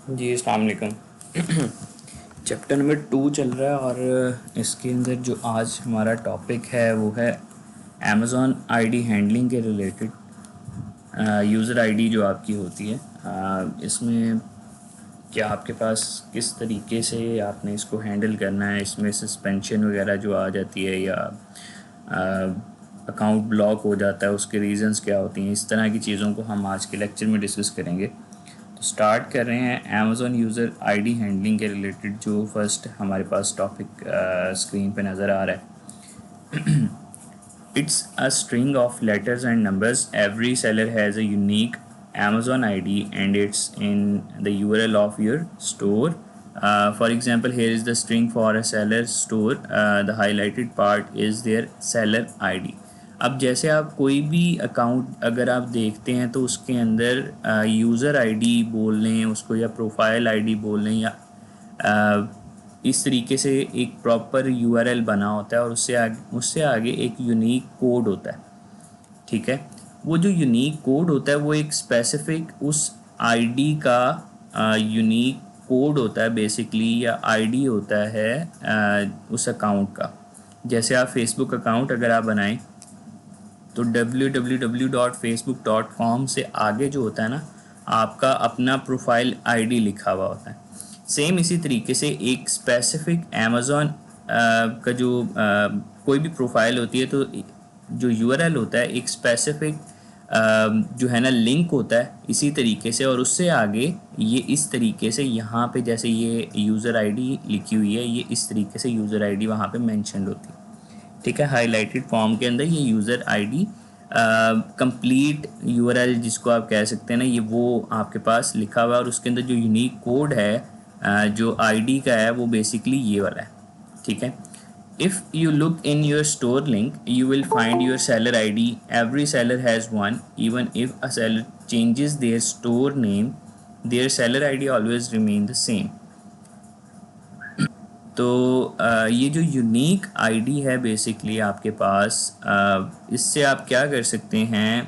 जी अस्सलाम वालेकुम। Chapter number 2 चल रहा है और इसके अंदर जो आज हमारा टॉपिक है वो है अमेज़ॉन आईडी हैंडलिंग के रिलेटेड। यूज़र आईडी जो आपकी होती है, इसमें क्या आपके पास किस तरीके से आपने इसको हैंडल करना है, इसमें सस्पेंशन वगैरह जो आ जाती है या अकाउंट ब्लॉक हो जाता है, उसके रीज़न्स क्या होती हैं, इस तरह की चीज़ों को हम आज के लेक्चर में डिस्कस करेंगे। तो स्टार्ट कर रहे हैं अमेज़ॉन यूज़र आईडी हैंडलिंग के रिलेटेड। जो फर्स्ट हमारे पास टॉपिक स्क्रीन पे नज़र आ रहा है, it's a string of letters and numbers. Every seller has a unique Amazon ID and it's in the URL of your store. For example, here is the string for a seller store. The highlighted part is their seller ID. अब जैसे आप कोई भी account अगर आप देखते हैं तो उसके अंदर यूज़र आईडी बोल लें उसको या प्रोफाइल आईडी बोल लें या इस तरीके से एक प्रॉपर यूआरएल बना होता है और उससे आगे एक यूनिक कोड होता है। ठीक है, वो जो यूनिक कोड होता है वो एक स्पेसिफिक उस आईडी का यूनिक कोड होता है बेसिकली, या आईडी होता है उस अकाउंट का। जैसे आप फेसबुक अकाउंट अगर आप बनाएं तो www.facebook.com से आगे जो होता है ना, आपका अपना प्रोफाइल आईडी लिखा हुआ होता है। सेम इसी तरीके से एक स्पेसिफिक अमेज़ॉन का जो कोई भी प्रोफाइल होती है तो जो यूआरएल होता है एक स्पेसिफिक जो है ना लिंक होता है इसी तरीके से, और उससे आगे ये इस तरीके से यहाँ पे जैसे ये यूज़र आईडी लिखी हुई है, ये इस तरीके से यूज़र आईडी वहाँ पे मेंशन होती है। ठीक है, हाईलाइटेड फॉर्म के अंदर ये यूज़र आईडी कंप्लीट यूआरएल जिसको आप कह सकते हैं ना, ये वो आपके पास लिखा हुआ है और उसके अंदर जो यूनिक कोड है जो आईडी का है वो बेसिकली ये वाला है। ठीक है, if you look in your store link you will find your seller id. Every seller has one. Even if a seller changes their store name, their seller id always remain the same. तो ये जो unique ID है basically आपके पास, इससे आप क्या कर सकते हैं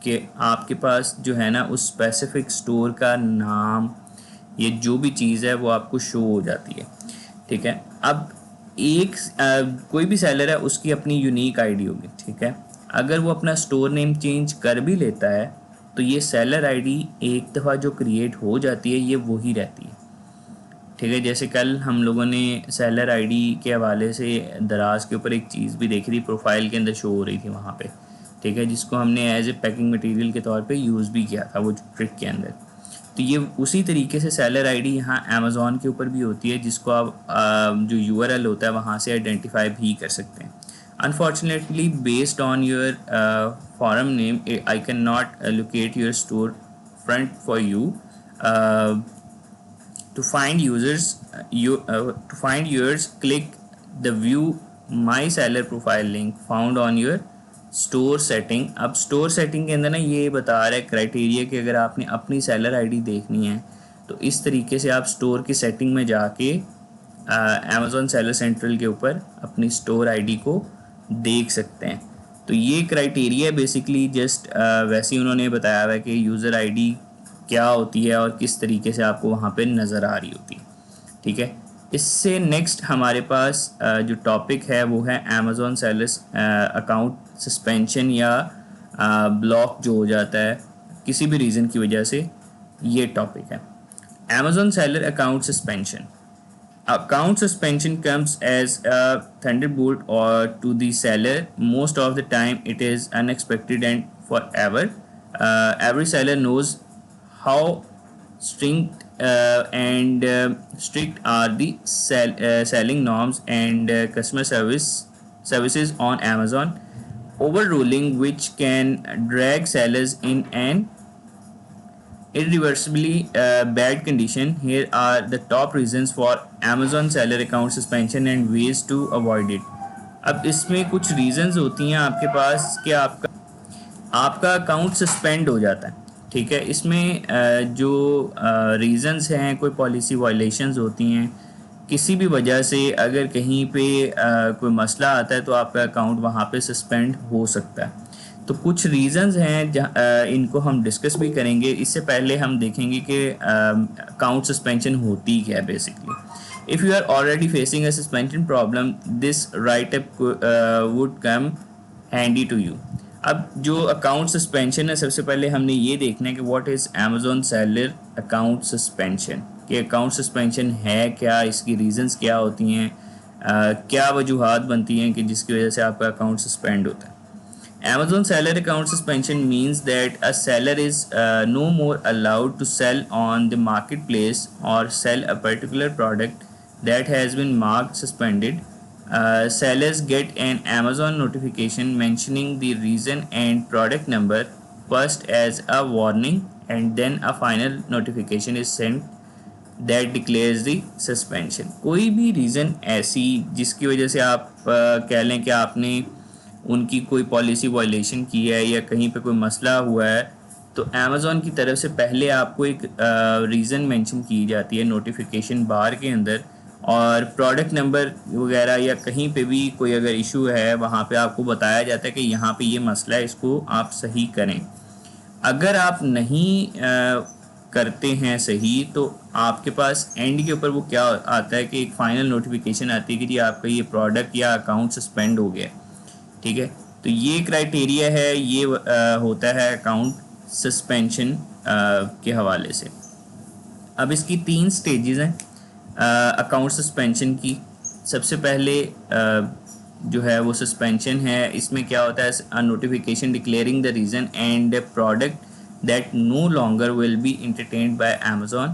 कि आपके पास जो है ना उस स्पेसिफिक स्टोर का नाम, ये जो भी चीज़ है वो आपको शो हो जाती है। ठीक है, अब एक कोई भी सेलर है उसकी अपनी यूनिक आईडी होगी। ठीक है, अगर वो अपना स्टोर नेम चेंज कर भी लेता है तो ये सेलर आईडी एक दफ़ा जो क्रिएट हो जाती है ये वही रहती है। ठीक है, जैसे कल हम लोगों ने सेलर आईडी के हवाले से दराज के ऊपर एक चीज़ भी देखी थी, प्रोफाइल के अंदर शो हो रही थी वहाँ पे। ठीक है, जिसको हमने एज ए पैकिंग मटेरियल के तौर पे यूज़ भी किया था वो ट्रिक के अंदर। तो ये उसी तरीके से सेलर आईडी यहाँ अमेज़ॉन के ऊपर भी होती है, जिसको आप जो यूआरएल होता है वहाँ से आइडेंटिफाई भी कर सकते हैं। Unfortunately based on your forum name I can not locate your store front for you. To find yours, click the view my seller profile link found on your store setting. अब store setting के अंदर ना ये बता रहा है criteria कि अगर आपने अपनी सेलर आईडी देखनी है तो इस तरीके से आप स्टोर की सेटिंग में जाके अमेज़ॉन सेलर सेंट्रल के ऊपर अपनी स्टोर आईडी को देख सकते हैं। तो ये क्राइटेरिया बेसिकली जस्ट वैसे ही उन्होंने बताया हुआ है कि यूज़र आईडी क्या होती है और किस तरीके से आपको वहाँ पे नज़र आ रही होती है। ठीक है, इससे नेक्स्ट हमारे पास जो टॉपिक है वो है अमेज़ॉन सेलर्स अकाउंट सस्पेंशन या ब्लॉक जो हो जाता है किसी भी रीज़न की वजह से, ये टॉपिक है Amazon seller account suspension. Account suspension comes as a thunderbolt or to the seller. Most of the time it is unexpected and forever. Every seller knows how strict are the selling norms and customer services on Amazon. Overruling which can drag sellers in an irreversibly bad condition. Here are the top reasons for Amazon seller account suspension and ways to avoid it. अब इसमें कुछ reasons होती हैं आपके पास कि आपका account suspend हो जाता है। ठीक है, इसमें जो रीजंस हैं, कोई पॉलिसी वायलेशंस होती हैं, किसी भी वजह से अगर कहीं पे कोई मसला आता है तो आपका अकाउंट वहाँ पे सस्पेंड हो सकता है। तो कुछ रीज़न्स हैं इनको हम डिस्कस भी करेंगे। इससे पहले हम देखेंगे कि अकाउंट सस्पेंशन होती क्या है basically. If you are already facing a suspension problem, this write up would come handy to you. अब जो अकाउंट सस्पेंशन है, सबसे पहले हमने ये देखना है कि what is Amazon seller account suspension, कि अकाउंट सस्पेंशन है क्या, इसकी रीज़न्स क्या होती हैं, क्या वजूहात बनती हैं कि जिसकी वजह से आपका अकाउंट सस्पेंड होता है। Amazon seller account suspension means that a seller is no more allowed to sell on the marketplace or sell a particular product that has been marked suspended. Sellers get an Amazon notification mentioning the reason and product number first as a warning, and then a final notification is sent that declares the suspension. कोई भी reason ऐसी जिसकी वजह से आप कह लें कि आपने उनकी कोई पॉलिसी वायलेशन की है या कहीं पे कोई मसला हुआ है, तो अमेज़ॉन की तरफ से पहले आपको एक रीज़न मेंशन की जाती है नोटिफिकेशन बार के अंदर, और प्रोडक्ट नंबर वगैरह या कहीं पे भी कोई अगर इशू है वहाँ पे आपको बताया जाता है कि यहाँ पे ये मसला है, इसको आप सही करें। अगर आप नहीं करते हैं सही, तो आपके पास एंड के ऊपर वो क्या आता है कि एक फ़ाइनल नोटिफिकेशन आती है कि जी आपका ये प्रोडक्ट या अकाउंट सस्पेंड हो गया। ठीक है, तो ये क्राइटेरिया है, ये होता है अकाउंट सस्पेंशन के हवाले से। अब इसकी 3 स्टेजेस हैं अकाउंट सस्पेंशन की। सबसे पहले जो है वो सस्पेंशन है, इसमें क्या होता है, a notification declaring the reason and product that no longer will be entertained by Amazon.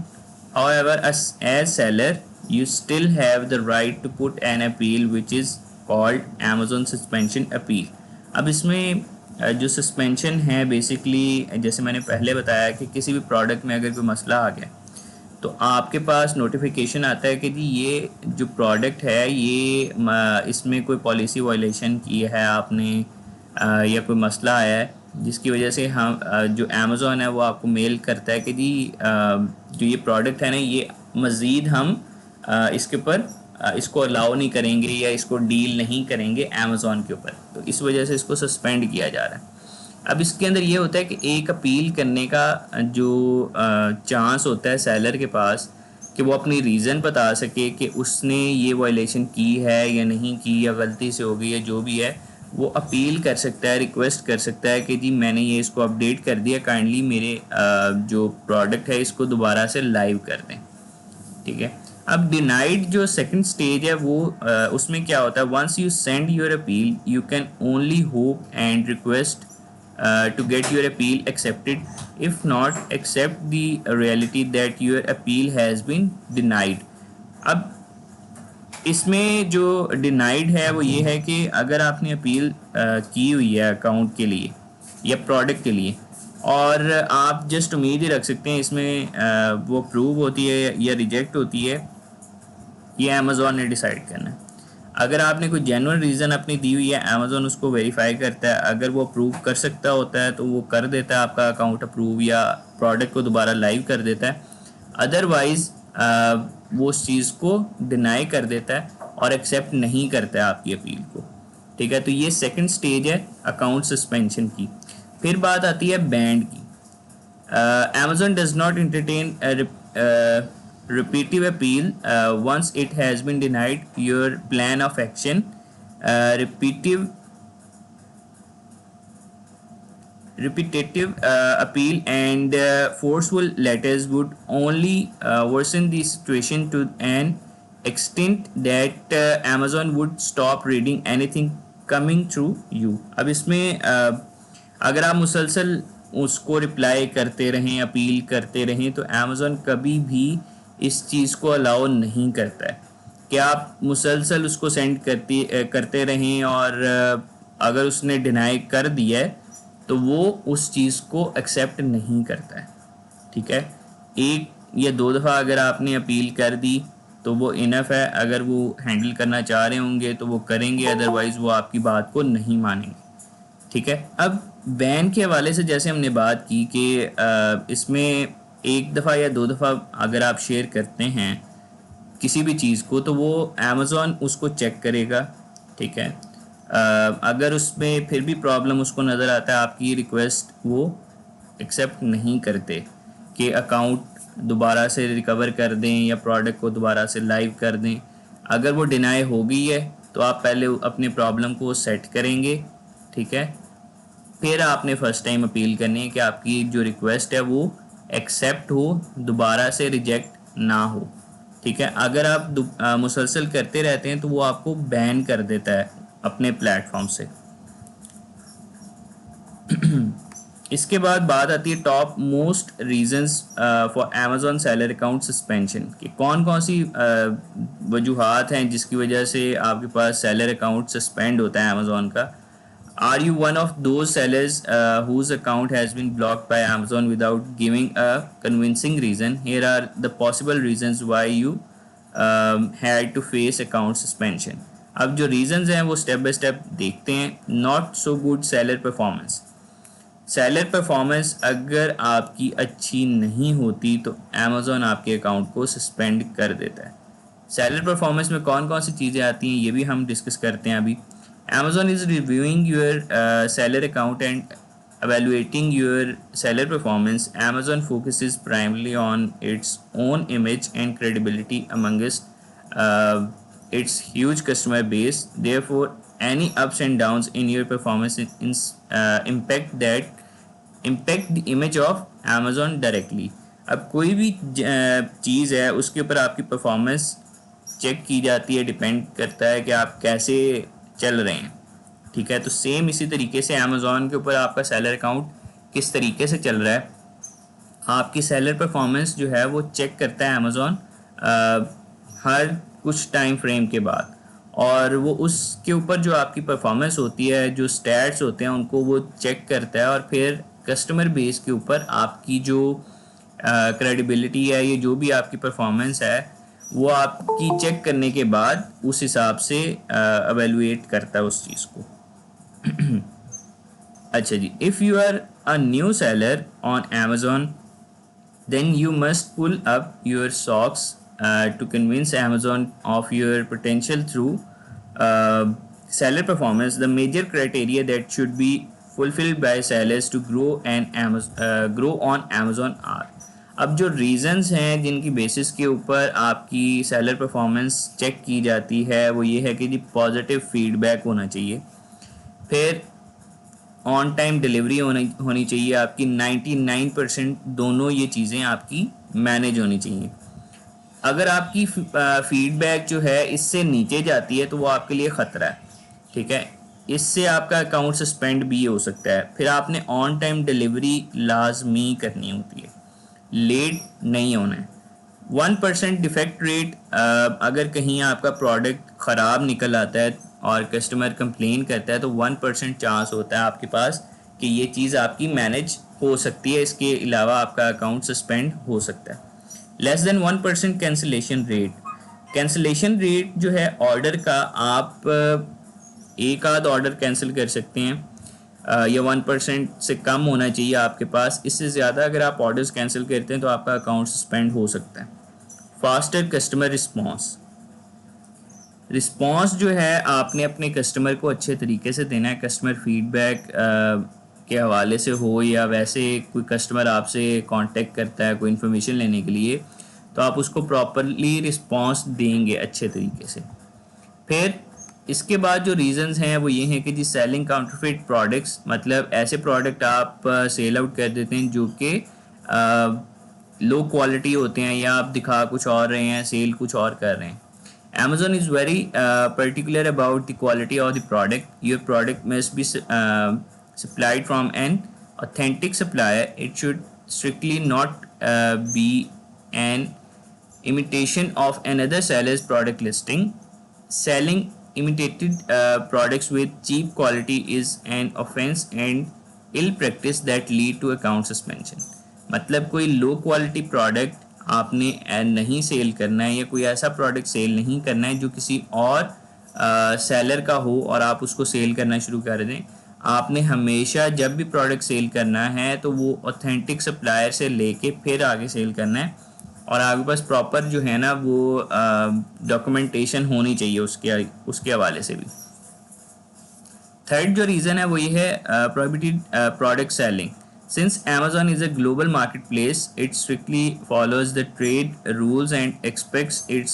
However, as seller, you still have the right to put an appeal which is called Amazon suspension appeal. अब इसमें जो suspension है basically, जैसे मैंने पहले बताया कि किसी भी प्रोडक्ट में अगर कोई मसला आ गया तो आपके पास नोटिफिकेशन आता है कि जी ये जो प्रोडक्ट है ये इसमें कोई पॉलिसी वायलेशन की है आपने, या कोई मसला आया है जिसकी वजह से हम जो अमेज़ॉन है वो आपको मेल करता है कि जी जो ये प्रोडक्ट है ना, ये मज़ीद हम इसके ऊपर इसको अलाउ नहीं करेंगे या इसको डील नहीं करेंगे अमेज़ॉन के ऊपर, तो इस वजह से इसको सस्पेंड किया जा रहा है। अब इसके अंदर ये होता है कि एक अपील करने का जो चांस होता है सेलर के पास कि वो अपनी रीज़न बता सके कि उसने ये वायलेशन की है या नहीं की, या गलती से हो गई है, जो भी है वो अपील कर सकता है, रिक्वेस्ट कर सकता है कि जी मैंने ये इसको अपडेट कर दिया, काइंडली मेरे जो प्रोडक्ट है इसको दोबारा से लाइव कर दें। ठीक है, अब डिनाइड जो सेकंड स्टेज है वो उसमें क्या होता है, once you send your appeal you can only hope and request to get your appeal accepted. If not, accept the reality that your appeal has been denied. अब इसमें जो डिनाइड है वो ये है कि अगर आपने अपील की हुई है अकाउंट के लिए या प्रोडक्ट के लिए, और आप जस्ट उम्मीद ही रख सकते हैं इसमें वो अप्रूव होती है या रिजेक्ट होती है, ये अमेज़ॉन ने डिसाइड करना है। अगर आपने कोई जेन्युइन रीज़न अपनी दी हुई है, अमेज़ॉन उसको वेरीफाई करता है, अगर वो अप्रूव कर सकता होता है तो वो कर देता है आपका अकाउंट अप्रूव या प्रोडक्ट को दोबारा लाइव कर देता है। अदरवाइज़ वो उस चीज़ को डिनाई कर देता है और एक्सेप्ट नहीं करता है आपकी अपील को। ठीक है, तो ये सेकंड स्टेज है अकाउंट सस्पेंशन की। फिर बात आती है बैंड की। Amazon does not entertain repetitive appeal once it has been denied your plan of action. Repetitive appeal and forceful letters would only worsen the situation to an extent that Amazon would stop reading anything coming through you. अब इसमें अगर आप मुसलसल उसको reply करते रहें, appeal करते रहें, तो अमेज़ॉन कभी भी इस चीज़ को अलाउ नहीं करता है कि आप मुसलसल उसको सेंड करते रहें, और अगर उसने डिनाई कर दिया है तो वो उस चीज़ को एक्सेप्ट नहीं करता है। ठीक है, 1 या 2 दफ़ा अगर आपने अपील कर दी तो वो इनफ है। अगर वो हैंडल करना चाह रहे होंगे तो वो करेंगे, अदरवाइज़ वो आपकी बात को नहीं मानेंगे। ठीक है, अब बैन के हवाले से जैसे हमने बात की कि इसमें 1 दफ़ा या 2 दफ़ा अगर आप शेयर करते हैं किसी भी चीज़ को तो वो अमेज़ॉन उसको चेक करेगा। ठीक है, अगर उसमें फिर भी प्रॉब्लम उसको नज़र आता है, आपकी रिक्वेस्ट वो एक्सेप्ट नहीं करते कि अकाउंट दोबारा से रिकवर कर दें या प्रोडक्ट को दोबारा से लाइव कर दें, अगर वो डिनाई हो गई है तो आप पहले अपने प्रॉब्लम को सेट करेंगे, ठीक है। फिर आपने फ़र्स्ट टाइम अपील करनी है कि आपकी जो रिक्वेस्ट है वो एक्सेप्ट हो, दोबारा से रिजेक्ट ना हो, ठीक है। अगर आप मुसलसल करते रहते हैं तो वो आपको बैन कर देता है अपने प्लेटफॉर्म से। इसके बाद बात आती है top most reasons for Amazon seller account suspension, कि कौन कौन सी वजूहात हैं जिसकी वजह से आपके पास सेलर अकाउंट सस्पेंड होता है अमेज़ॉन का। Are you one of those sellers whose account has been blocked by Amazon without giving a convincing reason? Here are the possible reasons why you had to face account suspension. अब जो reasons हैं वो step by step देखते हैं। Not so good seller performance. Seller performance अगर आपकी अच्छी नहीं होती तो अमेज़ॉन आपके अकाउंट को सस्पेंड कर देता है। सेलर परफॉर्मेंस में कौन कौन सी चीज़ें आती हैं ये भी हम डिस्कस करते हैं अभी। Amazon is reviewing your seller account and evaluating your seller performance. Amazon focuses primarily on its own image and credibility amongst its huge customer base. Therefore, any ups and downs in your performance impact the image of Amazon directly. अब कोई भी चीज़ है उसके ऊपर आपकी performance check की जाती है, डिपेंड करता है कि आप कैसे चल रहे हैं, ठीक है। तो सेम इसी तरीके से अमेज़ॉन के ऊपर आपका सेलर अकाउंट किस तरीके से चल रहा है, आपकी सेलर परफॉर्मेंस जो है वो चेक करता है अमेज़ॉन हर कुछ टाइम फ्रेम के बाद, और वो उसके ऊपर जो आपकी परफॉर्मेंस होती है, जो स्टैट्स होते हैं उनको वो चेक करता है, और फिर कस्टमर बेस के ऊपर आपकी जो क्रेडिबिलिटी है, ये जो भी आपकी परफॉर्मेंस है वो आपकी चेक करने के बाद उस हिसाब से एवेलुएट करता है उस चीज़ को। अच्छा जी, if you are a new seller on Amazon then you must pull up your socks to convince Amazon of your potential through seller performance. The major criteria that should be fulfilled by sellers to grow on Amazon are. अब जो reasons हैं जिनकी basis के ऊपर आपकी seller performance check की जाती है वो ये है कि जी पॉजिटिव फीडबैक होना चाहिए, फिर ऑन टाइम डिलीवरी होनी चाहिए आपकी 99%, दोनों ये चीज़ें आपकी मैनेज होनी चाहिए। अगर आपकी फीडबैक जो है इससे नीचे जाती है तो वो आपके लिए ख़तरा है, ठीक है। इससे आपका अकाउंट सस्पेंड भी हो सकता है। फिर आपने ऑन टाइम डिलीवरी लाजमी करनी होती है, लेट नहीं होना है। 1% डिफेक्ट रेट, अगर कहीं आपका प्रोडक्ट ख़राब निकल आता है और कस्टमर कंप्लेन करता है तो 1% चांस होता है आपके पास कि ये चीज़ आपकी मैनेज हो सकती है, इसके अलावा आपका अकाउंट सस्पेंड हो सकता है। Less than 1% cancellation rate, cancellation rate जो है ऑर्डर का, आप एक आध ऑर्डर कैंसिल कर सकते हैं, या 1% से कम होना चाहिए आपके पास। इससे ज़्यादा अगर आप ऑर्डर्स कैंसिल करते हैं तो आपका अकाउंट सस्पेंड हो सकता है। फास्टर कस्टमर रिस्पॉन्स जो है आपने अपने कस्टमर को अच्छे तरीके से देना है। कस्टमर फीडबैक के हवाले से हो या वैसे कोई कस्टमर आपसे कांटेक्ट करता है कोई इन्फॉर्मेशन लेने के लिए, तो आप उसको प्रॉपरली रिस्पॉन्स देंगे अच्छे तरीके से। फिर इसके बाद जो रीज़न्स हैं वो ये हैं कि जी सेलिंग काउंटरफिट प्रोडक्ट्स, मतलब ऐसे प्रोडक्ट आप सेल आउट कर देते हैं जो कि लो क्वालिटी होते हैं, या आप दिखा कुछ और रहे हैं, सेल कुछ और कर रहे हैं। Amazon is very particular about the quality of the product. Your product must be supplied from an authentic supplier. It should strictly not be an imitation of another seller's product listing. Selling imitated products with cheap quality is an offense and ill practice that lead to account suspension. मतलब कोई low quality product आपने नहीं cell करना है, या कोई ऐसा product cell नहीं करना है जो किसी और सेलर का हो और आप उसको सेल करना शुरू कर दें। आपने हमेशा जब भी प्रोडक्ट सेल करना है तो वो ऑथेंटिक सप्लायर से लेके फिर आगे सेल करना है, और आपके पास प्रॉपर जो है ना वो डॉक्यूमेंटेशन होनी चाहिए उसके हवाले से भी। थर्ड जो रीज़न है वो ये है prohibited product selling. Since Amazon is a global marketplace, it strictly follows the trade rules and expects its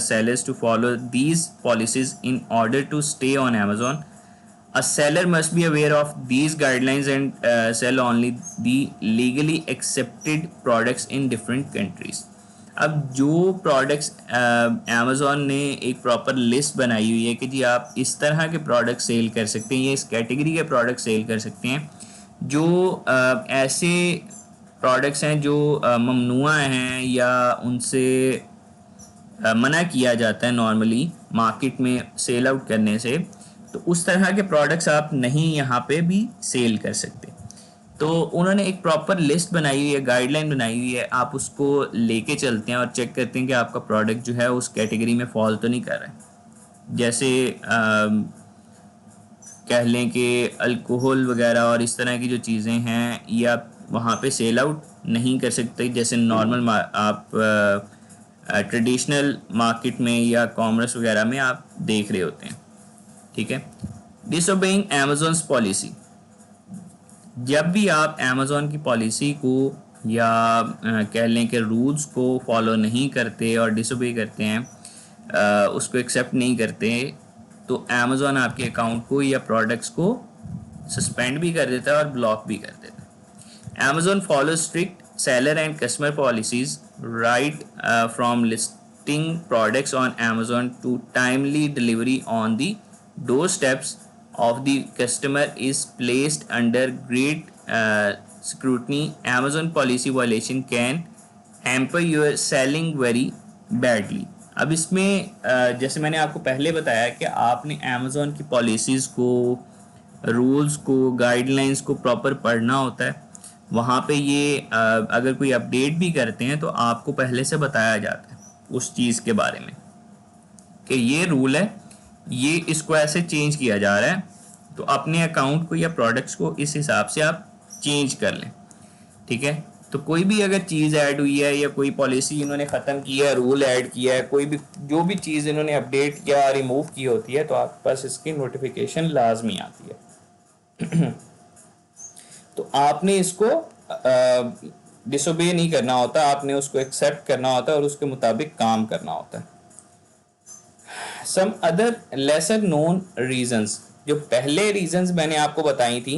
sellers to follow these policies in order to stay on Amazon. A seller must be aware of these guidelines and sell only the legally accepted products in different countries. अब जो products Amazon ने एक proper list बनाई हुई है कि जी आप इस तरह के प्रोडक्ट सेल कर सकते हैं, ये इस कैटेगरी के प्रोडक्ट सेल कर सकते हैं, जो ऐसे प्रोडक्ट्स हैं जो ममनुआ हैं या उनसे मना किया जाता है नॉर्मली मार्केट में सेल आउट करने से, तो उस तरह के प्रोडक्ट्स आप नहीं यहाँ पे भी सेल कर सकते. तो उन्होंने एक प्रॉपर लिस्ट बनाई हुई है, गाइडलाइन बनाई हुई है, आप उसको लेके चलते हैं और चेक करते हैं कि आपका प्रोडक्ट जो है उस कैटेगरी में फॉल तो नहीं कर रहा है. जैसे कह लें कि अल्कोहल वगैरह और इस तरह की जो चीज़ें हैं ये आप वहाँ पे सेल आउट नहीं कर सकते जैसे नॉर्मल आप ट्रेडिशनल मार्केट में या कॉमर्स वगैरह में आप देख रहे होते हैं. ठीक है. Disobeying Amazon's policy. जब भी आप अमेज़ॉन की पॉलिसी को या कह लें कि रूल्स को फॉलो नहीं करते और डिसोबे करते हैं, उसको एक्सेप्ट नहीं करते, तो अमेज़ॉन आपके अकाउंट को या प्रोडक्ट्स को सस्पेंड भी कर देता है और ब्लॉक भी कर देता है. Amazon follow strict seller and customer policies right from listing products on Amazon to timely delivery on the door steps of the customer is placed under great scrutiny. Amazon policy violation can hamper your selling very badly. अब इसमें जैसे मैंने आपको पहले बताया कि आपने Amazon की पॉलिसीज़ को, रूल्स को, गाइडलाइंस को प्रॉपर पढ़ना होता है. वहाँ पे ये अगर कोई अपडेट भी करते हैं तो आपको पहले से बताया जाता है उस चीज़ के बारे में कि ये रूल है, ये इसको ऐसे चेंज किया जा रहा है, तो अपने अकाउंट को या प्रोडक्ट्स को इस हिसाब से आप चेंज कर लें. ठीक है. तो कोई भी अगर चीज़ ऐड हुई है या कोई पॉलिसी इन्होंने ख़त्म की है, रूल ऐड किया है, कोई भी जो भी चीज़ इन्होंने अपडेट या रिमूव की होती है, तो आपके पास इसकी नोटिफिकेशन लाजमी आती है. तो आपने इसको डिसोबे नहीं करना होता, आपने उसको एक्सेप्ट करना होता है और उसके मुताबिक काम करना होता है. Some other lesser known reasons. जो पहले रीजंस मैंने आपको बताई थी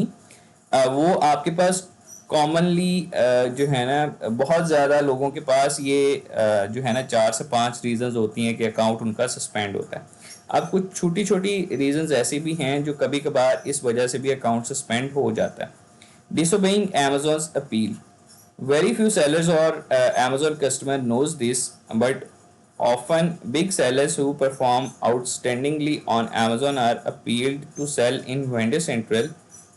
वो आपके पास कॉमनली जो है ना बहुत ज़्यादा लोगों के पास ये जो है ना 4 से 5 रीजंस होती हैं कि अकाउंट उनका सस्पेंड होता है. अब कुछ छोटी छोटी रीजंस ऐसी भी हैं जो कभी कभार इस वजह से भी अकाउंट सस्पेंड हो जाता है. Disobeying Amazon's appeal. Very few sellers or Amazon customer knows this, but often big sellers who perform outstandingly on Amazon are appealed to sell in Vendor Central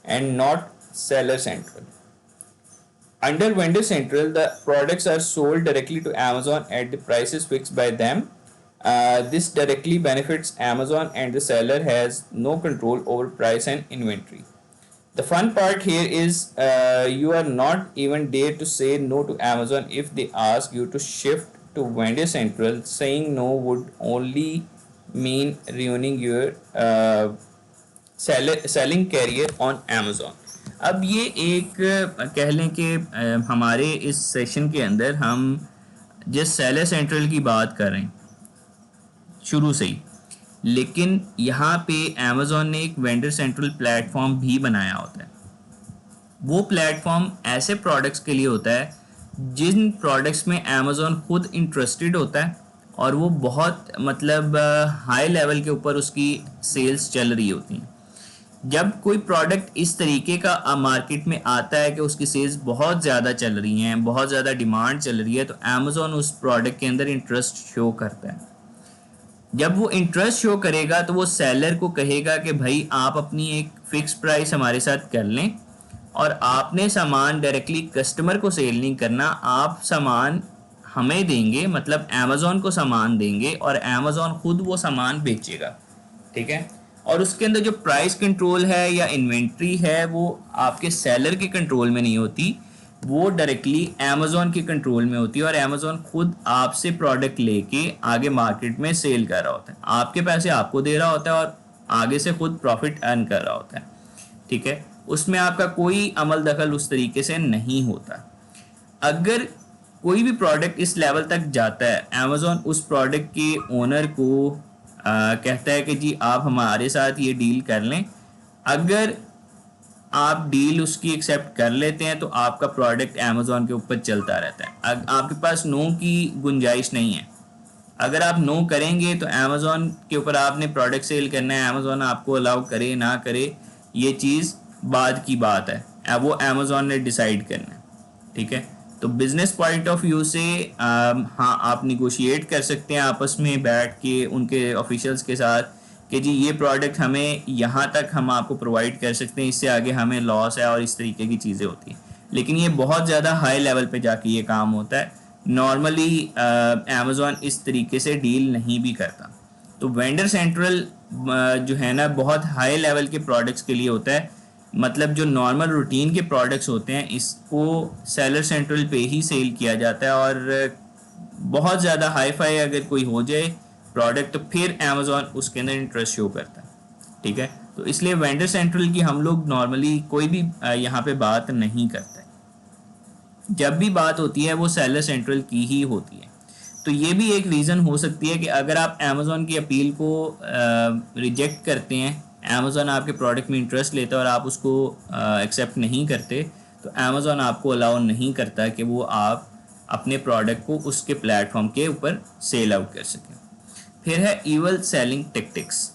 and not Seller Central. Under Vendor Central, the products are sold directly to Amazon at the prices fixed by them. This directly benefits Amazon and the seller has no control over price and inventory. The fun part here is you are not even dare to say no to Amazon if they ask you to shift to Vendor Central. Saying no would only mean ruining your selling career on Amazon. अब ये एक कह लें कि हमारे इस session के अंदर हम जिस सेलर सेंट्रल की बात कर रहे हैं शुरू से ही, लेकिन यहाँ पे Amazon ने एक वेंडर सेंट्रल प्लेटफॉर्म भी बनाया होता है. वो प्लेटफॉर्म ऐसे प्रोडक्ट्स के लिए होता है जिन प्रोडक्ट्स में Amazon खुद इंटरेस्टेड होता है और वो बहुत मतलब हाई लेवल के ऊपर उसकी सेल्स चल रही होती हैं. जब कोई प्रोडक्ट इस तरीके का मार्केट में आता है कि उसकी सेल्स बहुत ज़्यादा चल रही हैं, बहुत ज़्यादा डिमांड चल रही है, तो Amazon उस प्रोडक्ट के अंदर इंटरेस्ट शो करता है. जब वो इंटरेस्ट शो करेगा तो वो सेलर को कहेगा कि भाई आप अपनी एक फ़िक्स प्राइस हमारे साथ कर लें और आपने सामान डायरेक्टली कस्टमर को सेल नहीं करना, आप सामान हमें देंगे, मतलब Amazon को सामान देंगे और Amazon खुद वो सामान बेचेगा. ठीक है. और उसके अंदर जो प्राइस कंट्रोल है या इन्वेंट्री है वो आपके सेलर के कंट्रोल में नहीं होती, वो डायरेक्टली Amazon के कंट्रोल में होती है और Amazon खुद आपसे प्रोडक्ट लेके आगे मार्केट में सेल कर रहा होता है. आपके पैसे आपको दे रहा होता है और आगे से खुद प्रॉफिट अर्न कर रहा होता है, ठीक है। उसमें आपका कोई अमल दखल उस तरीके से नहीं होता। अगर कोई भी प्रोडक्ट इस लेवल तक जाता है, अमेज़ॉन उस प्रोडक्ट के ओनर को कहता है कि जी आप हमारे साथ ये डील कर लें। अगर आप डील उसकी एक्सेप्ट कर लेते हैं तो आपका प्रोडक्ट अमेज़ॉन के ऊपर चलता रहता है। आपके पास नो की गुंजाइश नहीं है। अगर आप नो करेंगे तो अमेज़ॉन के ऊपर आपने प्रोडक्ट सेल करना है, अमेज़ॉन आपको अलाउ करे ना करे ये चीज़ बाद की बात है, वो अमेज़ॉन ने डिसाइड करना है, ठीक है। तो बिजनेस पॉइंट ऑफ व्यू से हाँ आप निगोशिएट कर सकते हैं आपस में बैठ के उनके ऑफिशियल्स के साथ कि जी ये प्रोडक्ट हमें यहाँ तक हम आपको प्रोवाइड कर सकते हैं, इससे आगे हमें लॉस है और इस तरीके की चीज़ें होती हैं। लेकिन ये बहुत ज़्यादा हाई लेवल पे जाके ये काम होता है। नॉर्मली अमेज़ॉन इस तरीके से डील नहीं भी करता। तो वेंडर सेंट्रल जो है ना बहुत हाई लेवल के प्रोडक्ट्स के लिए होता है। मतलब जो नॉर्मल रूटीन के प्रोडक्ट्स होते हैं इसको सेलर सेंट्रल पे ही सेल किया जाता है, और बहुत ज़्यादा हाई फाई अगर कोई हो जाए प्रोडक्ट तो फिर अमेज़ॉन उसके अंदर इंटरेस्ट शो करता है, ठीक है। तो इसलिए वेंडर सेंट्रल की हम लोग नॉर्मली कोई भी यहाँ पे बात नहीं करते। जब भी बात होती है वो सेलर सेंट्रल की ही होती है। तो ये भी एक रीज़न हो सकती है कि अगर आप अमेज़ॉन की अपील को रिजेक्ट करते हैं, अमेज़ॉन आपके प्रोडक्ट में इंटरेस्ट लेता है और आप उसको एक्सेप्ट नहीं करते, तो अमेज़ॉन आपको अलाउ नहीं करता कि वो आप अपने प्रोडक्ट को उसके प्लेटफॉर्म के ऊपर सेल आउट कर सकें। फिर है evil selling tactics.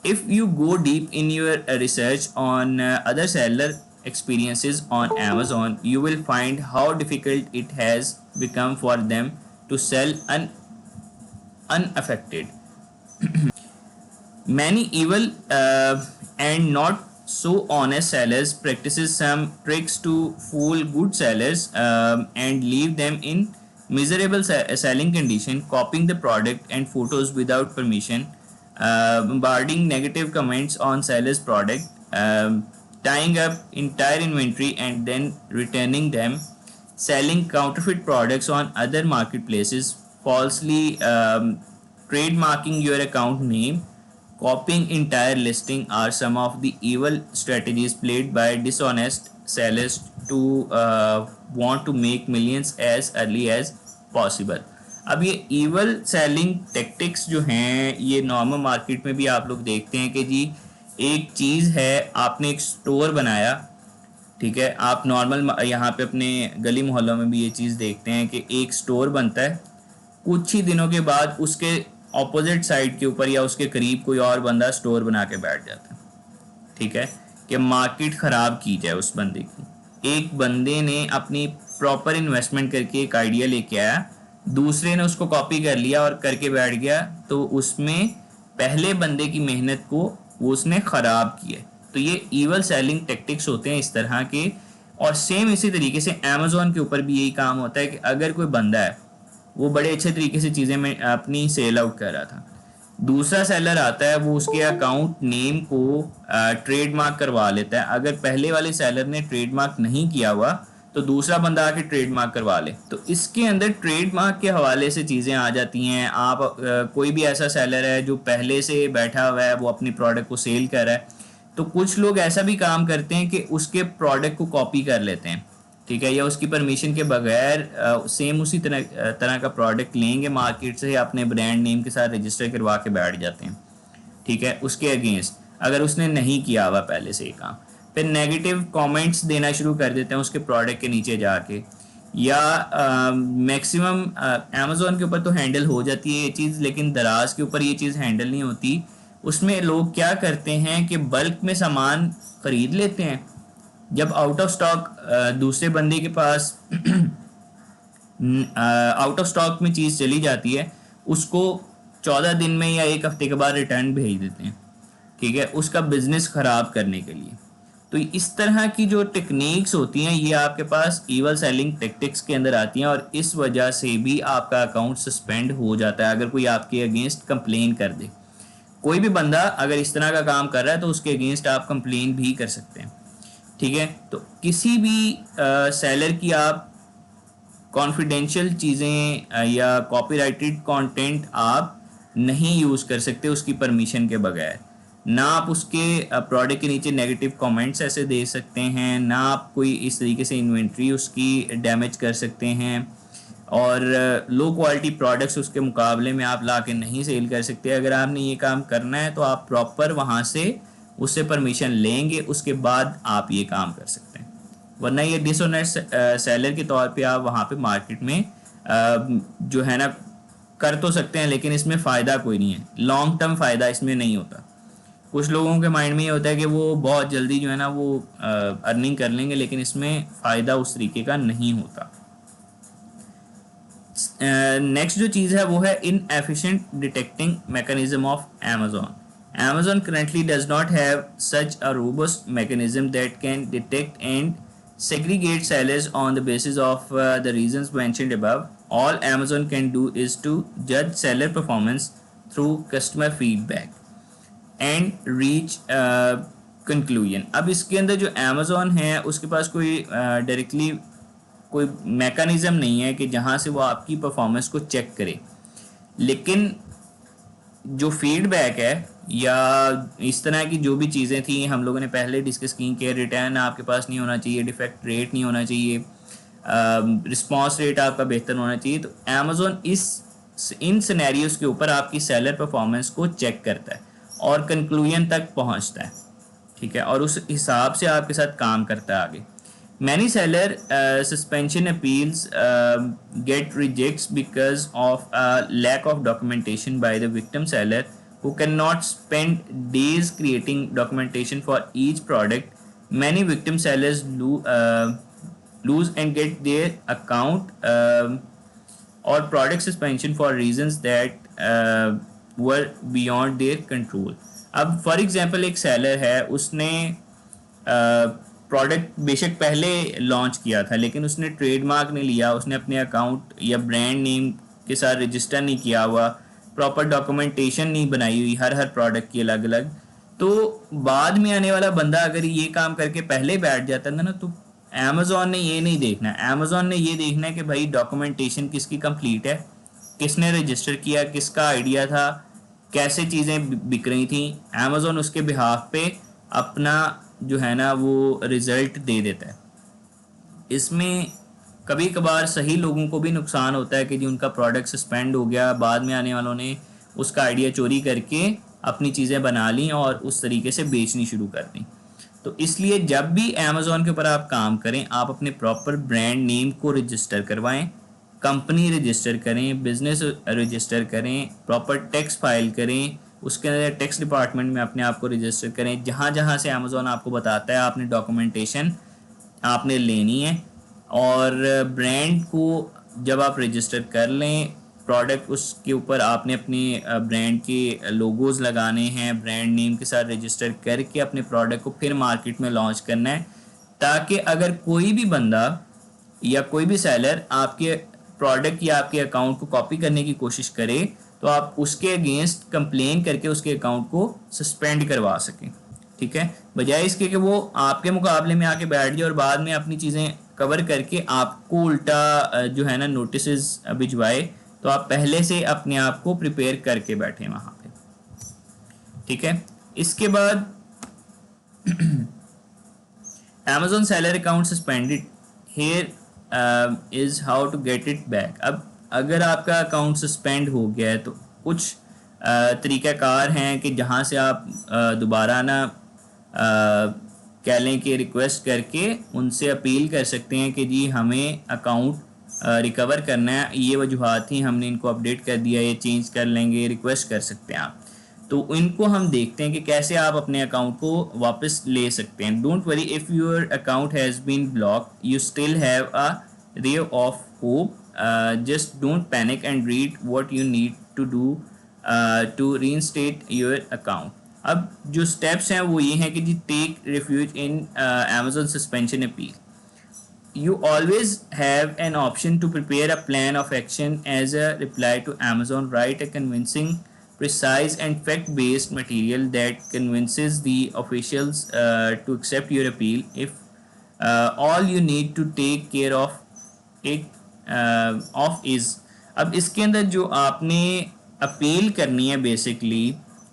If you go deep in your research on other seller experiences on Amazon, you will find how difficult it has become for them to sell unaffected. Many evil and not so honest sellers practices some tricks to fool good sellers and leave them in miserable selling condition, copying the product and photos without permission, bombarding negative comments on seller's product, tying up entire inventory and then returning them, selling counterfeit products on other marketplaces, falsely trademarking your account name, copying entire listing are some of the evil strategies played by dishonest sellers to want to make millions as early as possible. अब ये evil selling tactics जो हैं ये normal market में भी आप लोग देखते हैं कि जी एक चीज़ है, आपने एक स्टोर बनाया, ठीक है। आप नॉर्मल यहाँ पे अपने गली मोहल्लों में भी ये चीज़ देखते हैं कि एक स्टोर बनता है, कुछ ही दिनों के बाद उसके ऑपोजिट साइड के ऊपर या उसके करीब कोई और बंदा स्टोर बना के बैठ जाता है, ठीक है, कि मार्केट ख़राब की जाए उस बंदे की। एक बंदे ने अपनी प्रॉपर इन्वेस्टमेंट करके एक आइडिया लेके आया, दूसरे ने उसको कॉपी कर लिया और करके बैठ गया, तो उसमें पहले बंदे की मेहनत को वो उसने ख़राब किया। तो ये ईवल सेलिंग टेक्टिक्स होते हैं इस तरह के। और सेम इसी तरीके से अमेज़ॉन के ऊपर भी यही काम होता है कि अगर कोई बंदा है वो बड़े अच्छे तरीके से चीज़ें में अपनी सेल आउट कर रहा था, दूसरा सेलर आता है वो उसके अकाउंट नेम को ट्रेडमार्क करवा लेता है। अगर पहले वाले सेलर ने ट्रेडमार्क नहीं किया हुआ तो दूसरा बंदा आके ट्रेडमार्क करवा ले, तो इसके अंदर ट्रेडमार्क के हवाले से चीज़ें आ जाती हैं। आप कोई भी ऐसा सेलर है जो पहले से बैठा हुआ है, वो अपनी प्रोडक्ट को सेल कर रहा है, तो कुछ लोग ऐसा भी काम करते हैं कि उसके प्रोडक्ट को कॉपी कर लेते हैं, ठीक है, या उसकी परमिशन के बगैर सेम उसी तरह का प्रोडक्ट लेंगे मार्केट से, अपने ब्रांड नेम के साथ रजिस्टर करवा के बैठ जाते हैं, ठीक है, उसके अगेंस्ट, अगर उसने नहीं किया हुआ पहले से ये काम। फिर नेगेटिव कमेंट्स देना शुरू कर देते हैं उसके प्रोडक्ट के नीचे जाके, या मैक्सिमम अमेज़ॉन के ऊपर तो हैंडल हो जाती है ये चीज़, लेकिन दराज के ऊपर ये चीज़ हैंडल नहीं होती। उसमें लोग क्या करते हैं कि बल्क में सामान ख़रीद लेते हैं, जब आउट ऑफ स्टॉक दूसरे बंदे के पास आउट ऑफ स्टॉक में चीज़ चली जाती है, उसको 14 दिन में या एक हफ्ते के बाद रिटर्न भेज देते हैं, ठीक है, उसका बिजनेस ख़राब करने के लिए। तो इस तरह की जो टेक्निक्स होती हैं ये आपके पास ईवल सेलिंग टेक्टिक्स के अंदर आती हैं, और इस वजह से भी आपका अकाउंट सस्पेंड हो जाता है अगर कोई आपके अगेंस्ट कंप्लेन कर दे। कोई भी बंदा अगर इस तरह का काम कर रहा है तो उसके अगेंस्ट आप कंप्लेन भी कर सकते हैं, ठीक है। तो किसी भी सेलर की आप कॉन्फिडेंशियल चीज़ें या कॉपीराइटेड कंटेंट आप नहीं यूज़ कर सकते उसकी परमिशन के बगैर। ना आप उसके प्रोडक्ट के नीचे नेगेटिव कमेंट्स ऐसे दे सकते हैं, ना आप कोई इस तरीके से इन्वेंट्री उसकी डैमेज कर सकते हैं, और लो क्वालिटी प्रोडक्ट्स उसके मुकाबले में आप ला के नहीं सेल कर सकते। अगर आपने ये काम करना है तो आप प्रॉपर वहाँ से उससे परमिशन लेंगे, उसके बाद आप ये काम कर सकते हैं, वरना ये डिसऑनेस्ट सेलर के तौर पे आप वहाँ पे मार्केट में जो है ना कर तो सकते हैं, लेकिन इसमें फ़ायदा कोई नहीं है, लॉन्ग टर्म फ़ायदा इसमें नहीं होता। कुछ लोगों के माइंड में ये होता है कि वो बहुत जल्दी जो है ना वो अर्निंग कर लेंगे, लेकिन इसमें फ़ायदा उस तरीके का नहीं होता। नेक्स्ट जो चीज़ है वो है inefficient detecting mechanism of Amazon. Amazon currently does not have such a robust mechanism that can detect and segregate sellers on the basis of the reasons mentioned above. All Amazon can do is to judge seller performance through customer feedback and reach conclusion. अब इसके अंदर जो Amazon है उसके पास कोई directly कोई mechanism नहीं है कि जहाँ से वो आपकी परफॉर्मेंस को चेक करे, लेकिन जो फीडबैक है या इस तरह की जो भी चीज़ें थी हम लोगों ने पहले डिस्कस की कि रिटर्न आपके पास नहीं होना चाहिए, डिफेक्ट रेट नहीं होना चाहिए, रिस्पॉन्स रेट आपका बेहतर होना चाहिए, तो अमेज़ॉन इन सिनेरियोज़ के ऊपर आपकी सेलर परफॉर्मेंस को चेक करता है और कंक्लूजन तक पहुंचता है, ठीक है, और उस हिसाब से आपके साथ काम करता है आगे। Many seller suspension appeals get rejects because of a lack of documentation by the victim seller who cannot spend days creating documentation for each product. Many victim sellers lose and get their account or product suspension for reasons that were beyond their control. अब for example एक seller है, उसने product बेशक पहले launch किया था, लेकिन उसने ट्रेडमार्क नहीं लिया, उसने अपने अकाउंट या ब्रांड नेम के साथ रजिस्टर नहीं किया हुआ, प्रॉपर डॉक्यूमेंटेशन नहीं बनाई हुई हर प्रोडक्ट की अलग अलग, तो बाद में आने वाला बंदा अगर ये काम करके पहले बैठ जाता था ना, तो अमेज़ॉन ने ये नहीं देखना है, अमेज़ॉन ने ये देखना है कि भाई डॉक्यूमेंटेशन किसकी कंप्लीट है, किसने रजिस्टर किया, किसका आइडिया था, कैसे चीज़ें बिक रही थी। अमेज़ॉन उसके बिहाफ पे अपना जो है ना वो रिज़ल्ट दे देता है। इसमें कभी कभार सही लोगों को भी नुकसान होता है कि जी उनका प्रोडक्ट सस्पेंड हो गया, बाद में आने वालों ने उसका आइडिया चोरी करके अपनी चीज़ें बना ली और उस तरीके से बेचनी शुरू कर दी। तो इसलिए जब भी अमेज़ॉन के ऊपर आप काम करें, आप अपने प्रॉपर ब्रांड नेम को रजिस्टर करवाएं, कंपनी रजिस्टर करें, बिजनेस रजिस्टर करें, प्रॉपर टैक्स फाइल करें, उसके अंदर टैक्स डिपार्टमेंट में अपने आप को रजिस्टर करें। जहाँ जहाँ से अमेज़ॉन आपको बताता है आपने डॉक्यूमेंटेशन आपने लेनी है, और ब्रांड को जब आप रजिस्टर कर लें, प्रोडक्ट उसके ऊपर आपने अपने ब्रांड के लोगोज़ लगाने हैं, ब्रांड नेम के साथ रजिस्टर करके अपने प्रोडक्ट को फिर मार्केट में लॉन्च करना है, ताकि अगर कोई भी बंदा या कोई भी सेलर आपके प्रोडक्ट या आपके अकाउंट को कॉपी करने की कोशिश करे तो आप उसके अगेंस्ट कंप्लेन करके उसके अकाउंट को सस्पेंड करवा सकें, ठीक है, बजाय इसके कि वो आपके मुकाबले में आके बैठ जाए और बाद में अपनी चीज़ें कवर करके आपको उल्टा जो है ना नोटिस भिजवाए। तो आप पहले से अपने आप को प्रिपेयर करके बैठे वहाँ पे, ठीक है। इसके बाद Amazon seller account suspended, here is how to get it back। अब अगर आपका अकाउंट सस्पेंड हो गया है तो कुछ तरीक़ाकार हैं कि जहाँ से आप दोबारा ना कह लें कि रिक्वेस्ट करके उनसे अपील कर सकते हैं कि जी हमें अकाउंट रिकवर करना है, ये वजूहात थी, हमने इनको अपडेट कर दिया, ये चेंज कर लेंगे, रिक्वेस्ट कर सकते हैं आप। तो इनको हम देखते हैं कि कैसे आप अपने अकाउंट को वापस ले सकते हैं। Don't worry if your account has been block, you still have a ray of hope, just don't panic and read what you need to do to reinstate your account. अब जो स्टेप्स हैं वो ये हैं कि जी take refuge in Amazon suspension appeal. You always have an option to prepare a plan of action as a reply to Amazon. Write a convincing, precise and fact-based material that convinces the officials to accept your appeal. If all you need to take care of is, अब इसके अंदर जो आपने appeal करनी है basically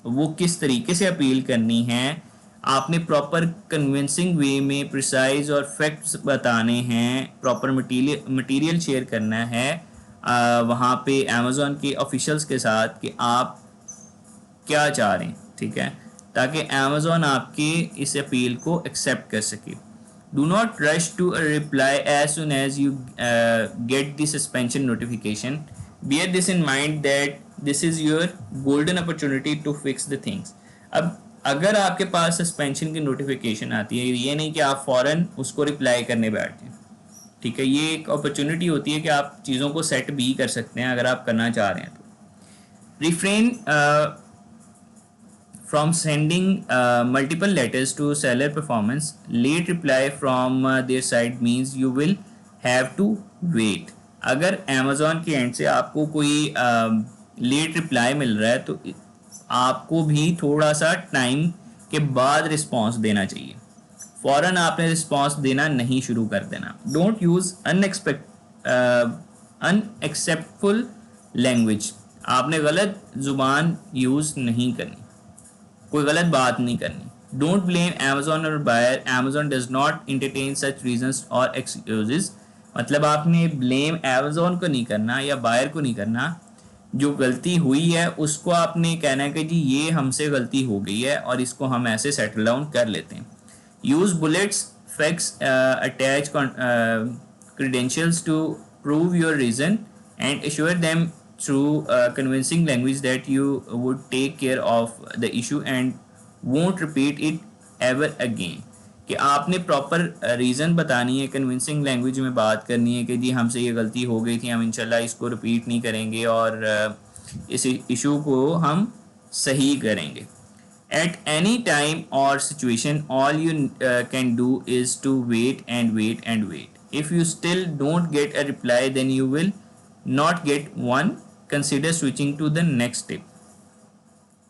वो किस तरीके से अपील करनी है, आपने प्रॉपर कन्विंसिंग वे में प्रिसाइज और फैक्ट्स बताने हैं, प्रॉपर मटेरियल शेयर करना है वहाँ पे अमेज़ॉन के ऑफिशियल्स के साथ कि आप क्या चाह रहे हैं, ठीक है, ताकि अमेज़ॉन आपके इस अपील को एक्सेप्ट कर सके. Do not rush to a reply as soon as you get the suspension notification. Bear this in mind that this is your golden opportunity to fix the things. अब अगर आपके पास suspension की notification आती है, ये नहीं कि आप फ़ौरन उसको रिप्लाई करने बैठ जाएं, ठीक है. ये एक अपॉर्चुनिटी होती है कि आप चीज़ों को सेट भी कर सकते हैं अगर आप करना चाह रहे हैं तो. Refrain from sending multiple letters to seller performance. Late reply from their side means you will have to wait. अगर Amazon के एंड से आपको कोई लेट रिप्लाई मिल रहा है तो आपको भी थोड़ा सा टाइम के बाद रिस्पॉन्स देना चाहिए. फ़ौरन आपने रिस्पॉन्स देना नहीं शुरू कर देना. Don't use unacceptable language. आपने गलत ज़ुबान यूज़ नहीं करनी, कोई गलत बात नहीं करनी. डोंट ब्लेम Amazon और buyer. Amazon does not entertain such reasons और एक्सक्यूजेस. मतलब आपने ब्लेम Amazon को नहीं करना या बायर को नहीं करना. जो गलती हुई है उसको आपने कहना है कि जी ये हमसे गलती हो गई है और इसको हम ऐसे सेटल डाउन कर लेते हैं. Use bullets, facts, attach credentials to prove your reason and assure them through convincing language that you would take care of the issue and won't repeat it ever again. कि आपने proper reason बतानी है, convincing language में बात करनी है कि जी हमसे ये गलती हो गई थी, हम इंशाल्लाह इसको रिपीट नहीं करेंगे और इस इशू को हम सही करेंगे. At any time or situation, all you can do is to wait and wait and wait. If you still don't get a reply, then you will not get one. Consider switching to the next tip.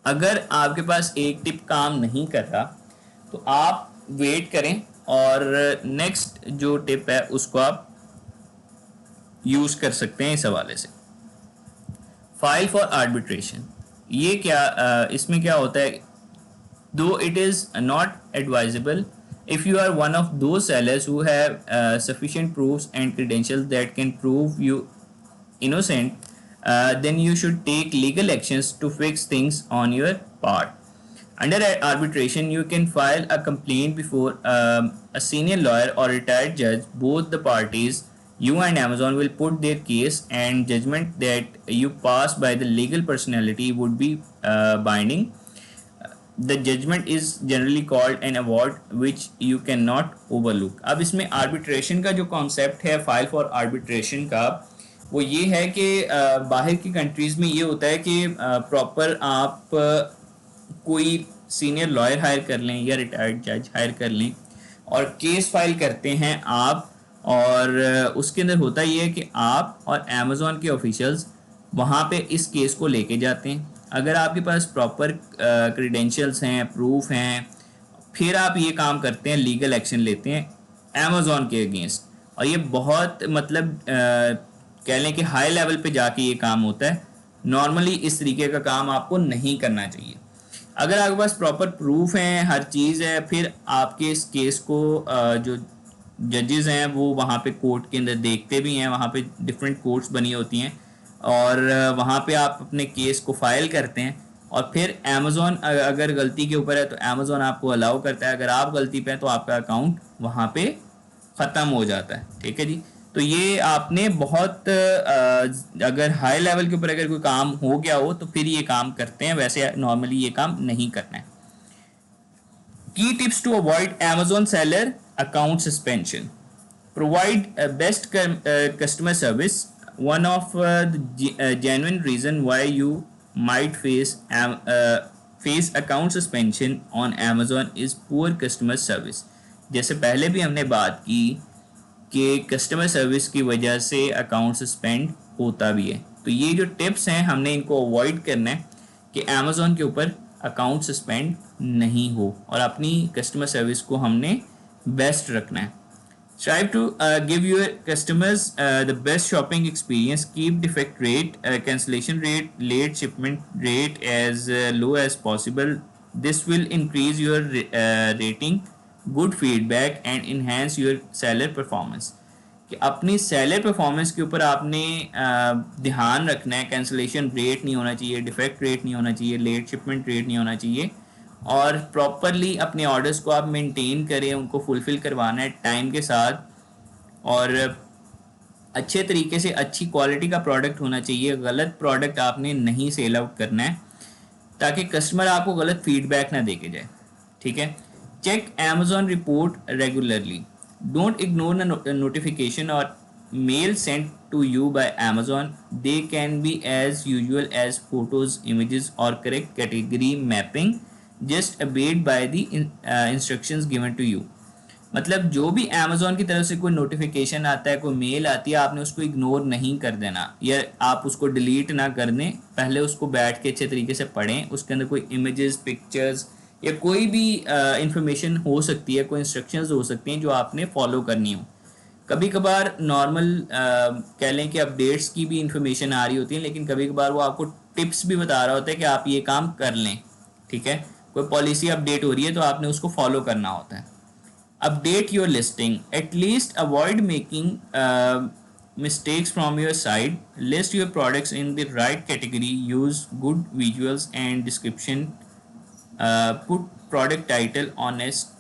अगर आपके पास एक tip काम नहीं कर रहा तो आप wait करें और नेक्स्ट जो टिप है उसको आप यूज़ कर सकते हैं इस हवाले से. File for arbitration. ये क्या इसमें क्या होता है, दो it is not advisable if you are one of those sellers who have sufficient proofs and credentials that can prove you innocent, then you should take legal actions to fix things on your part. Under arbitration, you can file a complaint before a senior lawyer or retired judge. Both the parties, you and Amazon, will put their case, and judgment that you pass by the legal personality would be binding. The judgment is generally called an award which you cannot overlook. अब इसमें arbitration का जो concept है file for arbitration का, वो ये है कि बाहर की कंट्रीज़ में ये होता है कि प्रॉपर आप कोई सीनियर लॉयर हायर कर लें या रिटायर्ड जज हायर कर लें और केस फाइल करते हैं आप, और उसके अंदर होता ये है कि आप और Amazon के ऑफिशियल्स वहाँ पे इस केस को लेके जाते हैं. अगर आपके पास प्रॉपर क्रेडेंशियल्स हैं, प्रूफ हैं, फिर आप ये काम करते हैं, लीगल एक्शन लेते हैं Amazon के अगेंस्ट. और ये बहुत मतलब कह लें कि हाई लेवल पे जाके ये काम होता है. नॉर्मली इस तरीके का काम आपको नहीं करना चाहिए. अगर आपके पास प्रॉपर प्रूफ हैं, हर चीज़ है, फिर आपके इस केस को जो जजेस हैं वो वहाँ पे कोर्ट के अंदर देखते भी हैं. वहाँ पे डिफरेंट कोर्ट्स बनी होती हैं और वहाँ पे आप अपने केस को फाइल करते हैं और फिर Amazon अगर गलती के ऊपर है तो Amazon आपको अलाउ करता है. अगर आप गलती पे हैं तो आपका अकाउंट वहाँ पे ख़त्म हो जाता है. ठीक है जी. तो ये आपने बहुत अगर हाई लेवल के ऊपर अगर कोई काम हो गया हो तो फिर ये काम करते हैं, वैसे नॉर्मली ये काम नहीं करना है. की tips to avoid Amazon seller account suspension. Provide best customer service. One of the genuine reason why you might face account suspension on Amazon is poor customer service. जैसे पहले भी हमने बात की कि कस्टमर सर्विस की वजह से अकाउंट सस्पेंड होता भी है. तो ये जो टिप्स हैं हमने इनको अवॉइड करना है कि Amazon के ऊपर अकाउंट सस्पेंड नहीं हो और अपनी कस्टमर सर्विस को हमने बेस्ट रखना है. Strive to give your customers the best shopping experience. Keep defect rate, cancellation rate, late shipment rate as low as possible. This will increase your rating, good feedback and enhance your seller performance. कि अपनी seller performance के ऊपर आपने ध्यान रखना है. Cancellation rate नहीं होना चाहिए, डिफेक्ट रेट नहीं होना चाहिए, लेट शिपमेंट रेट नहीं होना चाहिए, और प्रॉपरली अपने ऑर्डर्स को आप मेंटेन करें, उनको फुलफ़िल करवाना है टाइम के साथ, और अच्छे तरीके से अच्छी क्वालिटी का प्रोडक्ट होना चाहिए. गलत प्रोडक्ट आपने नहीं सेल आउट करना है ताकि कस्टमर आपको गलत फीडबैक ना दे के जाए. ठीक है. Check Amazon report regularly. Don't ignore notification और mail sent to you by Amazon. They can be as usual as photos, images और correct category mapping. Just abide by the instructions given to you. मतलब जो भी Amazon की तरफ से कोई notification आता है, कोई मेल आती है, आपने उसको इग्नोर नहीं कर देना या आप उसको डिलीट ना कर दें. पहले उसको बैठ के अच्छे तरीके से पढ़ें. उसके अंदर कोई इमेजेस, पिक्चर्स या कोई भी इंफॉर्मेशन हो सकती है, कोई इंस्ट्रक्शंस हो सकती हैं जो आपने फॉलो करनी हो. कभी कभार नॉर्मल कह लें कि अपडेट्स की भी इंफॉर्मेशन आ रही होती है, लेकिन कभी कभार वो आपको टिप्स भी बता रहा होता है कि आप ये काम कर लें. ठीक है. कोई पॉलिसी अपडेट हो रही है तो आपने उसको फॉलो करना होता है. Update your listing. At least avoid making mistakes from your side. List your products in the right category. Use good visuals and description. Put product title honest.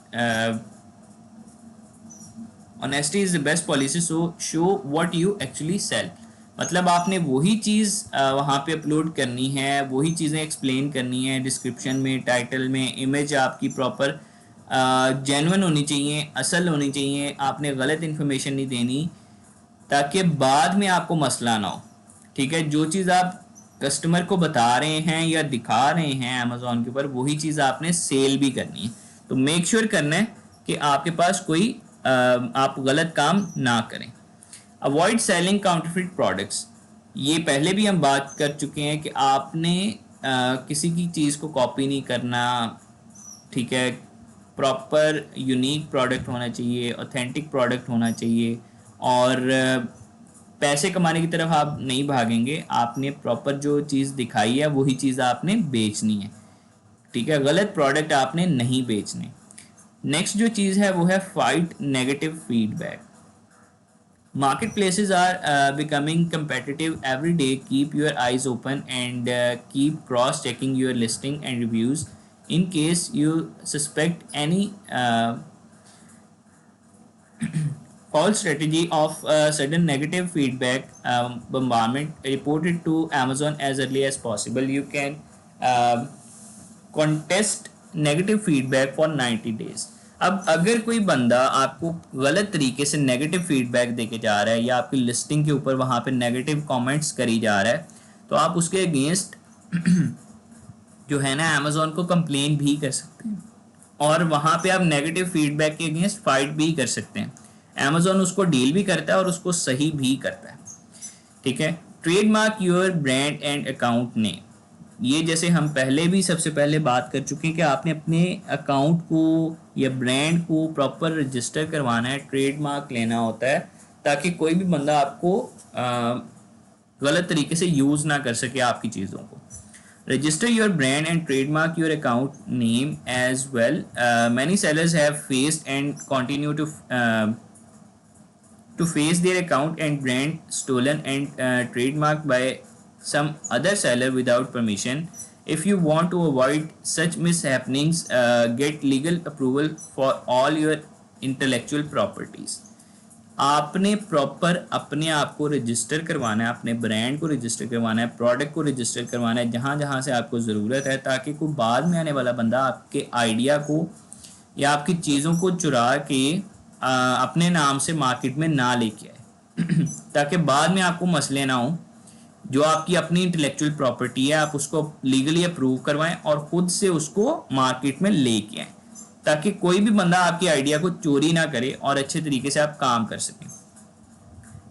Honesty is the best policy. So show what you actually sell. मतलब आपने वही चीज़ वहाँ पे upload करनी है, वही चीज़ें explain करनी है. डिस्क्रिप्शन में, टाइटल में, इमेज आपकी प्रॉपर जेन्युइन होनी चाहिए, असल होनी चाहिए. आपने गलत इन्फॉर्मेशन नहीं देनी ताकि बाद में आपको मसला ना हो. ठीक है. जो चीज़ आप कस्टमर को बता रहे हैं या दिखा रहे हैं Amazon के ऊपर, वही चीज़ आपने सेल भी करनी है. तो मेक श्योर करना है कि आपके पास कोई आप गलत काम ना करें. Avoid selling counterfeit products. ये पहले भी हम बात कर चुके हैं कि आपने किसी की चीज़ को कॉपी नहीं करना. ठीक है. प्रॉपर यूनिक प्रोडक्ट होना चाहिए, ऑथेंटिक प्रोडक्ट होना चाहिए, और पैसे कमाने की तरफ आप नहीं भागेंगे. आपने प्रॉपर जो चीज़ दिखाई है वही चीज़ आपने बेचनी है. ठीक है. गलत प्रोडक्ट आपने नहीं बेचने. नेक्स्ट जो चीज़ है वो है fight negative feedback. Market places are becoming competitive every day. Keep your eyes open and keep cross checking your listing and reviews. In case you suspect any false strategy of sudden negative feedback bombardment, report it to Amazon as early as possible. You can contest negative feedback for 90 days. अब अगर कोई बंदा आपको गलत तरीके से negative feedback देके जा रहा है या आपकी लिस्टिंग के ऊपर वहाँ पे नेगेटिव कमेंट्स करी जा रहा है, तो आप उसके अगेंस्ट जो है ना Amazon को कंप्लेन भी कर सकते हैं, और वहाँ पे आप नेगेटिव फीडबैक के अगेंस्ट फाइट भी कर सकते हैं. Amazon उसको डील भी करता है और उसको सही भी करता है. ठीक है. Trademark your brand and account name. ये जैसे हम पहले भी सबसे पहले बात कर चुके हैं कि आपने अपने अकाउंट को या ब्रांड को प्रॉपर रजिस्टर करवाना है, ट्रेडमार्क लेना होता है ताकि कोई भी बंदा आपको गलत तरीके से यूज़ ना कर सके आपकी चीज़ों को. Register your brand and trademark your account name as well. Many sellers have faced and continue to face their account and brand stolen and trademarked by some other seller without permission. If you want to avoid such mishappenings, get legal approval for all your intellectual properties. आपने proper अपने आप को register करवाना है, अपने brand को register करवाना है, प्रोडक्ट को रजिस्टर करवाना है जहाँ जहाँ से आपको ज़रूरत है, ताकि कोई बाद में आने वाला बंदा आपके आइडिया को या आपकी चीज़ों को चुरा के अपने नाम से मार्केट में ना लेके आए ताकि बाद में आपको मसले ना हो. जो आपकी अपनी इंटेलेक्चुअल प्रॉपर्टी है आप उसको लीगली अप्रूव करवाएं और ख़ुद से उसको मार्केट में लेके आएँ ताकि कोई भी बंदा आपकी आइडिया को चोरी ना करे और अच्छे तरीके से आप काम कर सकें.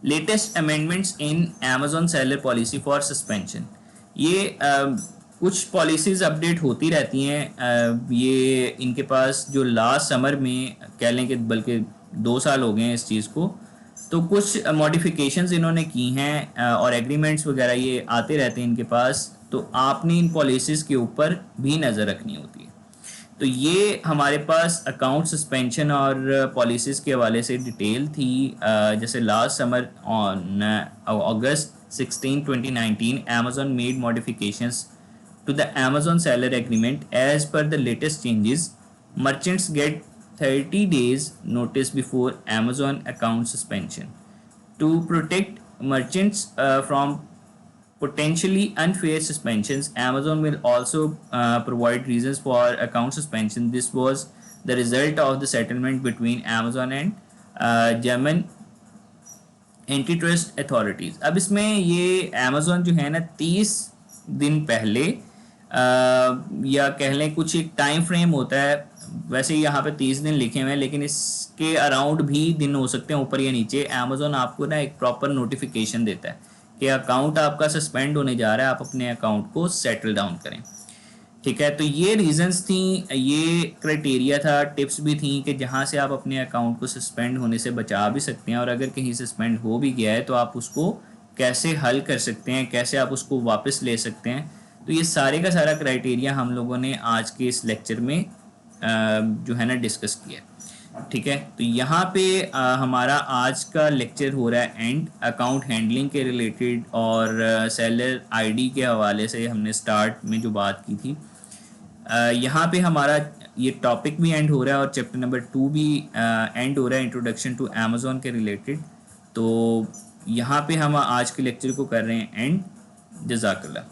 Latest amendments in Amazon seller policy for suspension. ये कुछ पॉलिसीज़ अपडेट होती रहती हैं. ये इनके पास जो लास्ट समर में कह लें कि बल्कि 2 साल हो गए हैं इस चीज़ को। तो कुछ मॉडिफिकेशंस इन्होंने की हैं और एग्रीमेंट्स वगैरह ये आते रहते हैं इनके पास, तो आपने इन पॉलिसीज़ के ऊपर भी नज़र रखनी होती है। तो ये हमारे पास अकाउंट सस्पेंशन और पॉलिसीज़ के हवाले से डिटेल थी। जैसे last summer on August 16, 2019, Amazon made modifications to the Amazon seller agreement. As per the latest changes, merchants get 30 days notice before Amazon account suspension. To protect merchants from potentially unfair suspensions, Amazon will also provide reasons for account suspension. This was the result of the settlement between Amazon and German anti trust authorities. अब इसमें ये Amazon जो है ना 30 दिन पहले या कह लें कुछ एक टाइम फ्रेम होता है, वैसे यहाँ पे 30 दिन लिखे हुए हैं लेकिन इसके अराउंड भी दिन हो सकते हैं ऊपर या नीचे। अमेज़ॉन आपको ना एक प्रॉपर नोटिफिकेशन देता है कि अकाउंट आपका सस्पेंड होने जा रहा है, आप अपने अकाउंट को सेटल डाउन करें। ठीक है, तो ये रीजंस थी, ये क्राइटेरिया था, टिप्स भी थी कि जहाँ से आप अपने अकाउंट को सस्पेंड होने से बचा भी सकते हैं, और अगर कहीं सस्पेंड हो भी गया है तो आप उसको कैसे हल कर सकते हैं, कैसे आप उसको वापस ले सकते हैं। तो ये सारे का सारा क्राइटेरिया हम लोगों ने आज के इस लेक्चर में जो है ना डिस्कस किया। ठीक है, तो यहाँ पे हमारा आज का लेक्चर हो रहा है एंड। अकाउंट हैंडलिंग के रिलेटेड और सेलर आईडी के हवाले से हमने स्टार्ट में जो बात की थी, यहाँ पे हमारा ये टॉपिक भी एंड हो रहा है और चैप्टर नंबर 2 भी एंड हो रहा है, इंट्रोडक्शन टू अमेज़ॉन के रिलेटेड। तो यहाँ पे हम आज के लेक्चर को कर रहे हैं एंड। जज़ाकल्लाह।